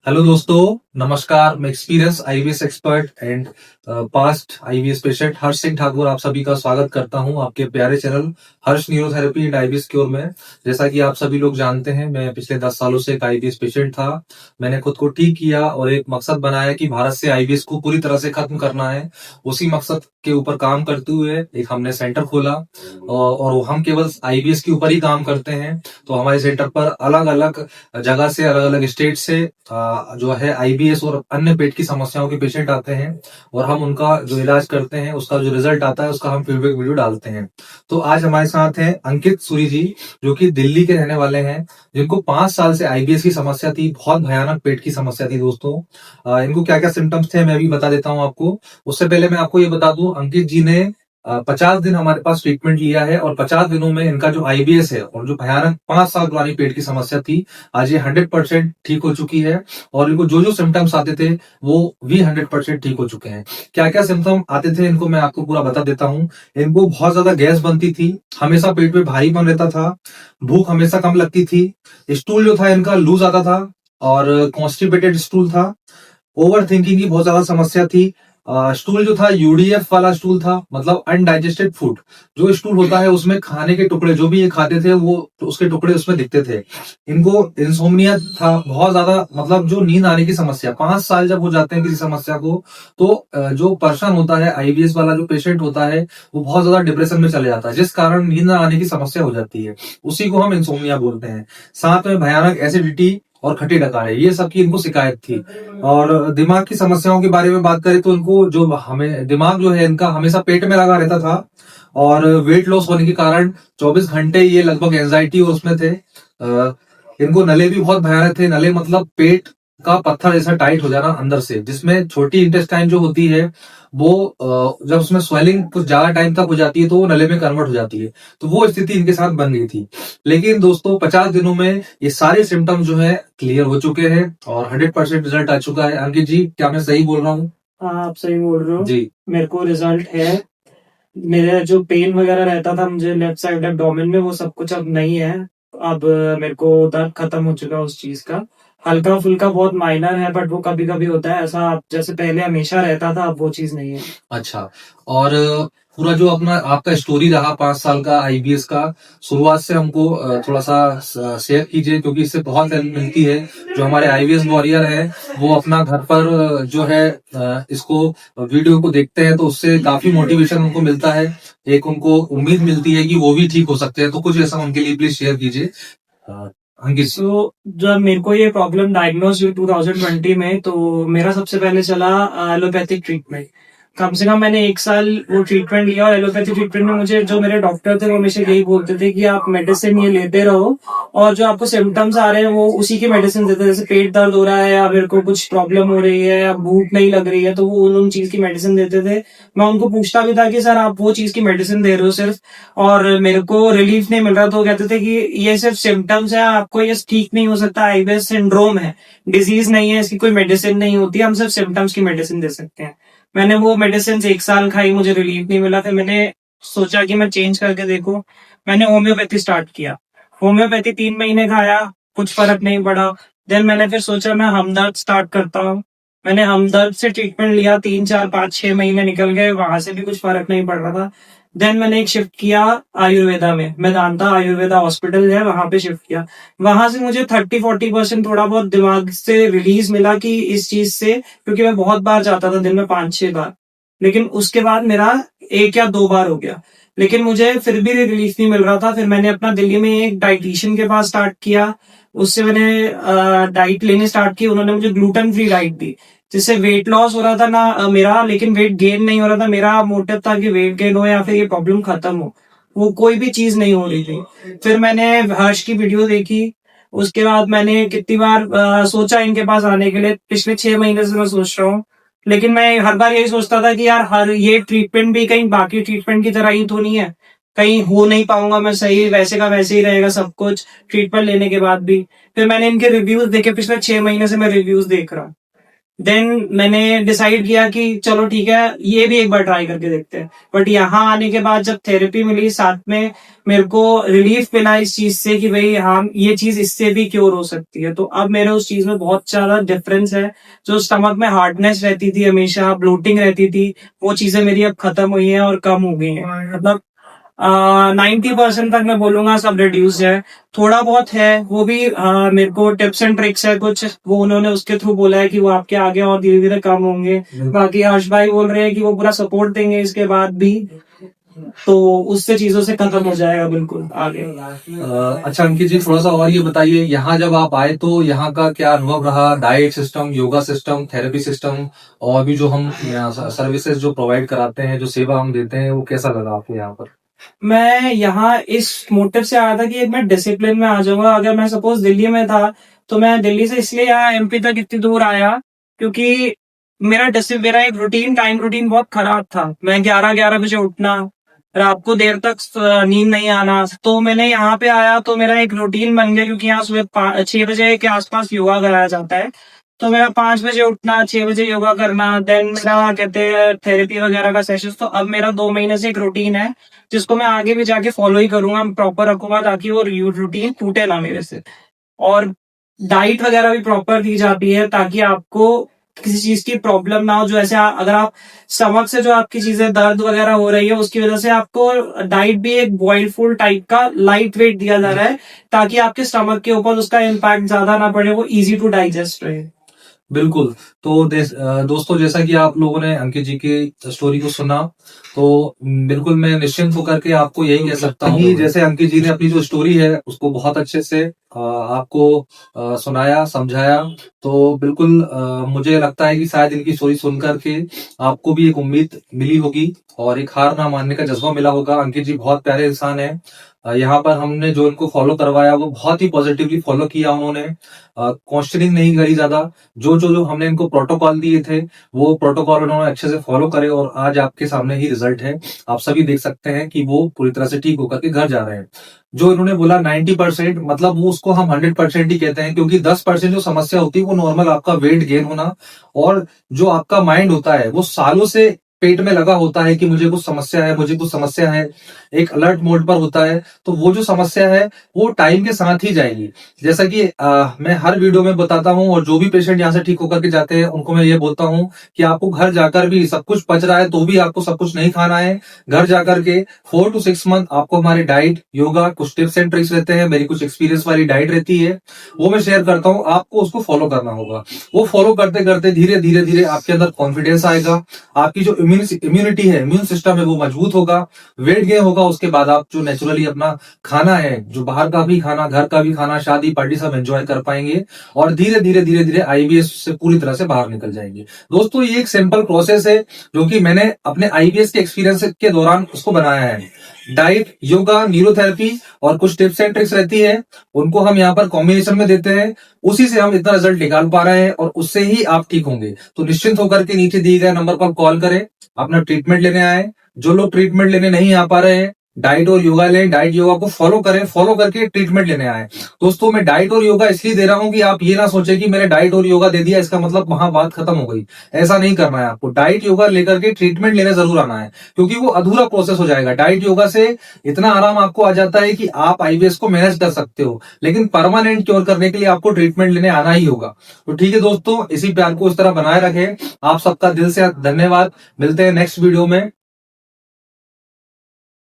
Hello दोस्तों, नमस्कार। मैं experience IVS expert and past IVS patient Harsh Singh Thakur आप सभी का स्वागत करता हूं आपके प्यारे channel Harsh neurotherapy and IVS cure में। जैसा कि आप सभी लोग जानते हैं, मैं पिछले 10 सालों से एक आईवीएस पेशेंट था। मैंने खुद को ठीक किया और एक मकसद बनाया कि भारत से आईवीएस को पूरी तरह से खत्म करना है। उसी मकसद के ऊपर काम करते हुए एक हमने सेंटर खोला और हम केवल आईवीएस के ऊपर ही काम करते हैं। तो हमारे सेंटर पर अलग अलग जगह से, अलग अलग स्टेट से जो है आईबीएस और अन्य पेट की समस्याओं के पेशेंट आते हैं और हम उनका जो इलाज करते हैं, उसका जो रिजल्ट आता है उसका हम फीडबैक वीडियो डालते हैं। तो आज हमारे साथ हैं अंकित सूरी जी, जो कि दिल्ली के रहने वाले हैं, जिनको 5 साल से आईबीएस की समस्या थी। बहुत भयानक पेट की समस्या थी दोस्तों। इनको क्या क्या सिम्टम्स थे मैं भी बता देता हूँ आपको। उससे पहले मैं आपको ये बता दूं, अंकित जी ने 50 दिन हमारे पास ट्रीटमेंट लिया है और 50 दिनों में इनका जो आईबीएस है और जो भयानक 5 साल पुरानी पेट की समस्या थी, आज ये 100% ठीक हो चुकी है। और इनको जो जो सिम्टम्स आते थे वो भी 100% ठीक हो चुके हैं। क्या क्या सिम्टम आते थे इनको मैं आपको पूरा बता देता हूँ। इनको बहुत ज्यादा गैस बनती थी, हमेशा पेट में भारीपन रहता था, भूख हमेशा कम लगती थी, स्टूल जो था इनका लूज आता था और कॉन्स्टिपेटेड स्टूल था। ओवर थिंकिंग की बहुत ज्यादा समस्या थी। स्टूल जो था यूडीएफ वाला स्टूल था, मतलब अनडाइजेस्टेड फूड। जो स्टूल होता है उसमें खाने के टुकड़े जो भी ये खाते थे वो उसके टुकड़े उसमें दिखते थे। इनको इंसोम्निया था बहुत ज्यादा, मतलब जो नींद आने की समस्या। 5 साल जब हो जाते हैं किसी समस्या को, तो जो पर्सन होता है, आईबीएस वाला जो पेशेंट होता है, वो बहुत ज्यादा डिप्रेशन में चले जाता है, जिस कारण नींद न आने की समस्या हो जाती है। उसी को हम इंसोम्निया बोलते हैं। साथ में भयानक एसिडिटी और खट्टी डकारें, ये सब की इनको शिकायत थी। और दिमाग की समस्याओं के बारे में बात करें तो इनको जो हमें दिमाग जो है इनका हमेशा पेट में लगा रहता था। और वेट लॉस होने के कारण 24 घंटे ये लगभग एंजाइटी और उसमें थे। इनको नले भी बहुत भयानक थे। नले मतलब पेट का पत्थर जैसा टाइट हो जाना अंदर से, जिसमें छोटी इंटेस्टाइन जो होती है वो जब उसमें स्वेलिंग कुछ ज्यादा टाइम तक हो जाती है तो वो नले में कन्वर्ट हो जाती है। तो वो स्थिति इनके साथ बन गई थी। लेकिन दोस्तों 50 दिनों में ये सारे सिम्टम जो है क्लियर हो चुके हैं और 100% रिजल्ट आ चुका है। अंकित जी, क्या मैं सही बोल रहा हूँ? हाँ, आप सही बोल रहे हो जी। मेरे को रिजल्ट है। मेरा जो पेन वगैरह रहता था मुझे लेफ्ट साइड एब्डोमेन में, वो सब कुछ अब नहीं है। अब मेरे को दर्द खत्म हो चुका है उस चीज का। हल्का फुल्का बहुत माइनर है, बट वो कभी कभी होता है ऐसा। जैसे पहले हमेशा रहता था, अब वो चीज नहीं है। अच्छा। और पूरा जो अपना आपका स्टोरी रहा 5 साल का आईबीएस का, शुरुआत से हमको थोड़ा सा शेयर कीजिए, क्योंकि इससे बहुत हेल्प मिलती है। जो हमारे आईबीएस वॉरियर है वो अपना घर पर जो है इसको वीडियो को देखते हैं तो उससे काफी मोटिवेशन उनको मिलता है। एक उनको उम्मीद मिलती है कि वो भी ठीक हो सकते हैं। तो कुछ ऐसा उनके लिए प्लीज शेयर कीजिए। अंकित। जब मेरे को ये प्रॉब्लम डायग्नोज हुई 2020 में, तो मेरा सबसे पहले चला एलोपैथिक ट्रीटमेंट। कम से कम मैंने 1 साल वो ट्रीटमेंट लिया, और एलोपैथिक ट्रीटमेंट में मुझे जो मेरे डॉक्टर थे वो हमेशा यही बोलते थे कि आप मेडिसिन ये लेते रहो, और जो आपको सिम्टम्स आ रहे हैं वो उसी के मेडिसिन देते हैं। जैसे पेट दर्द हो रहा है या मेरे को कुछ प्रॉब्लम हो रही है या भूख नहीं लग रही है, तो वो उन चीज की मेडिसिन देते थे। मैं उनको पूछता भी था कि सर आप वो चीज की मेडिसिन दे रहे हो सिर्फ, और मेरे को रिलीफ नहीं मिल रहा। तो वो कहते थे कि ये सिर्फ सिम्टम्स है, आपको ये ठीक नहीं हो सकता, आईबीएस सिंड्रोम है, डिजीज नहीं है, इसकी कोई मेडिसिन नहीं होती, हम सिर्फ सिम्टम्स की मेडिसिन दे सकते हैं। मैंने वो मेडिसिन 1 साल खाई, मुझे रिलीफ नहीं मिला। फिर मैंने सोचा कि मैं चेंज करके देखूं। मैंने होम्योपैथी स्टार्ट किया। होम्योपैथी 3 महीने खाया, कुछ फर्क नहीं पड़ा। देन मैंने फिर सोचा मैं हमदर्द स्टार्ट करता हूँ। मैंने हमदर्द से ट्रीटमेंट लिया, 3 4 5 6 महीने निकल गए, वहां से भी कुछ फर्क नहीं पड़ रहा था। देन मैंने एक शिफ्ट किया आयुर्वेदा में, मेदांता आयुर्वेदा हॉस्पिटल है, वहां पे शिफ्ट किया। वहां से मुझे 30-40% थोड़ा बहुत दिमाग से रिलीज मिला कि इस चीज से, क्योंकि मैं बहुत बार जाता था, दिन में 5 6 बार। लेकिन उसके बाद मेरा 1 या 2 बार हो गया, लेकिन मुझे फिर भी रिलीफ नहीं मिल रहा था। फिर मैंने अपना दिल्ली में एक डाइटिशियन के पास स्टार्ट किया। उससे मैंने डाइट लेनी स्टार्ट की। उन्होंने मुझे ग्लूटेन फ्री डाइट दी, जिससे वेट लॉस हो रहा था ना मेरा, लेकिन वेट गेन नहीं हो रहा था। मेरा मोटिव था कि वेट गेन हो या फिर ये प्रॉब्लम खत्म हो, वो कोई भी चीज नहीं हो रही थी। फिर मैंने हर्ष की वीडियो देखी। उसके बाद मैंने कितनी बार सोचा इनके पास आने के लिए। पिछले 6 महीने से मैं सोच रहा हूँ, लेकिन मैं हर बार यही सोचता था कि यार हर ये ट्रीटमेंट भी कहीं बाकी ट्रीटमेंट की तरह ही तो नहीं है, कहीं हो नहीं पाऊंगा मैं सही, वैसे का वैसे ही रहेगा सब कुछ ट्रीटमेंट लेने के बाद भी। फिर मैंने इनके रिव्यूज देखे, पिछले 6 महीने से मैं रिव्यूज देख रहा हूँ। देन मैंने डिसाइड किया कि चलो ठीक है, ये भी एक बार ट्राई करके देखते हैं। बट यहाँ आने के बाद जब थेरेपी मिली, साथ में मेरे को रिलीफ मिला इस चीज से कि भाई हाँ, ये चीज इससे भी क्योर हो सकती है। तो अब मेरे उस चीज में बहुत ज्यादा डिफरेंस है। जो स्टमक में हार्डनेस रहती थी, हमेशा ब्लोटिंग रहती थी, वो चीजें मेरी अब खत्म हुई हैं और कम हो गई हैं। मतलब 90% तक मैं बोलूंगा सब रिड्यूस है। थोड़ा बहुत है वो भी मेरे को टिप्स एंड ट्रिक्स है कुछ, वो उन्होंने उसके थ्रू बोला है कि वो आपके आगे और धीरे धीरे कम होंगे। बाकी हर्ष भाई बोल रहे हैं कि वो पूरा सपोर्ट देंगे इसके बाद भी, तो उससे चीजों से खत्म हो जाएगा बिल्कुल आगे। अच्छा अंकित जी, थोड़ा सा और ये बताइए, यहाँ जब आप आए तो यहाँ का क्या अनुभव रहा? Diet system, yoga system, therapy system, और भी जो हम सर्विसेज जो प्रोवाइड कराते हैं, जो सेवा हम देते हैं, वो कैसा लगा आपको यहाँ पर? मैं यहाँ इस मोटिव से आया था कि एक मैं डिसिप्लिन में आ जाऊंगा। अगर मैं सपोज दिल्ली में था, तो मैं दिल्ली से इसलिए यहाँ एमपी तक इतनी दूर आया क्योंकि मेरा एक टाइम रूटीन बहुत खराब था। मैं 11 बजे उठना, रात को देर तक नींद नहीं आना। तो मैंने यहाँ पे आया तो मेरा एक रूटीन बन गया, क्योंकि यहाँ सुबह 6 बजे के आसपास योगा कराया जाता है। तो मेरा 5 बजे उठना, 6 बजे योगा करना, देन मेरा कहते हैं थेरेपी वगैरह का सेशन। तो अब मेरा 2 महीने से एक रूटीन है जिसको मैं आगे भी जाके फॉलो ही करूंगा, प्रॉपर रखूंगा, ताकि वो रूटीन टूटे ना मेरे से। और डाइट वगैरह भी प्रॉपर दी जाती है ताकि आपको किसी चीज की प्रॉब्लम ना हो। जो ऐसे अगर आप स्टमक से जो आपकी चीजें दर्द वगैरह हो रही है, उसकी वजह से आपको डाइट भी एक बॉइल्ड फूड टाइप का लाइट वेट दिया जा रहा है, ताकि आपके स्टमक के ऊपर उसका इम्पैक्ट ज्यादा ना पड़े, वो इजी टू डाइजेस्ट रहे। बिल्कुल। तो दोस्तों, जैसा कि आप लोगों ने अंकित जी की स्टोरी को सुना, तो बिल्कुल मैं निश्चिंत होकर के आपको यही कह सकता हूँ कि जैसे अंकित जी ने अपनी जो स्टोरी है उसको बहुत अच्छे से आपको सुनाया, समझाया। तो बिल्कुल मुझे लगता है कि शायद इनकी स्टोरी सुन करके आपको भी एक उम्मीद मिली होगी और एक हार ना मानने का जज्बा मिला होगा। अंकित जी बहुत प्यारे इंसान है। यहाँ पर हमने जो इनको फॉलो करवाया वो बहुत ही पॉजिटिवली फॉलो किया उन्होंने। क्वेश्चनिंग नहीं करी ज्यादा। जो हमने इनको प्रोटोकॉल दिए थे वो प्रोटोकॉल उन्होंने अच्छे से फॉलो करे, और आज आपके सामने ही रिजल्ट है। आप सभी देख सकते हैं कि वो पूरी तरह से ठीक होकर के घर जा रहे हैं। जो इन्होंने बोला 90%, मतलब वो उसको हम 100% ही कहते हैं, क्योंकि 10% जो समस्या होती है वो नॉर्मल आपका वेट गेन होना, और जो आपका माइंड होता है वो सालों से पेट में लगा होता है कि मुझे कुछ समस्या है, मुझे कुछ समस्या है, एक अलर्ट मोड पर होता है। तो वो जो समस्या है वो टाइम के साथ ही जाएगी। जैसा कि मैं हर वीडियो में बताता हूं, और जो भी पेशेंट यहाँ से ठीक होकर के जाते हैं उनको मैं ये बोलता हूं कि आपको घर जाकर भी सब कुछ पच रहा है तो भी आपको सब कुछ नहीं खाना है। घर जाकर के 4 to 6 मंथ आपको हमारी डाइट, योगा, कुछ टिप्स एंड ट्रिक्स रहते हैं, मेरी कुछ एक्सपीरियंस वाली डाइट रहती है, वो मैं शेयर करता हूँ, आपको उसको फॉलो करना होगा। वो फॉलो करते करते धीरे धीरे धीरे आपके अंदर कॉन्फिडेंस आएगा, आपकी जो इम्यूनिटी है, इम्यून सिस्टम है, वो मजबूत होगा, वेट गेन होगा। उसके बाद आप जो नेचुरली अपना खाना है, जो बाहर का भी खाना, घर का भी खाना, शादी पार्टी सब एंजॉय कर पाएंगे, और धीरे धीरे धीरे धीरे आईबीएस से पूरी तरह से बाहर निकल जाएंगे। दोस्तों, ये एक सिंपल प्रोसेस है जो कि मैंने अपने आईबीएस के एक्सपीरियंस के दौरान उसको बनाया है। डाइट, योगा, न्यूरोथेरेपी और कुछ टिप्स एंड ट्रिक्स रहती है, उनको हम यहाँ पर कॉम्बिनेशन में देते हैं। उसी से हम इतना रिजल्ट निकाल पा रहे हैं, और उससे ही आप ठीक होंगे। तो निश्चिंत होकर के नीचे दिए गए नंबर पर कॉल करें, अपना ट्रीटमेंट लेने आए। जो लोग ट्रीटमेंट लेने नहीं आ पा रहे हैं, डाइट और योगा लें, डाइट योगा को फॉलो करें, फॉलो करके ट्रीटमेंट लेने आए। दोस्तों, मैं डाइट और योगा इसलिए दे रहा हूं कि आप ये ना सोचें कि मैंने डाइट और योगा दे दिया इसका मतलब वहां बात खत्म हो गई। ऐसा नहीं करना है आपको। डाइट योगा लेकर के ट्रीटमेंट लेने जरूर आना है, क्योंकि वो अधूरा प्रोसेस हो जाएगा। डाइट योगा से इतना आराम आपको आ जाता है कि आप आईबीएस को मैनेज कर सकते हो, लेकिन परमानेंट क्योर करने के लिए आपको ट्रीटमेंट लेने आना ही होगा। तो ठीक है दोस्तों, इसी प्यार को इस तरह बनाए रखें। आप सबका दिल से धन्यवाद। मिलते हैं नेक्स्ट वीडियो में।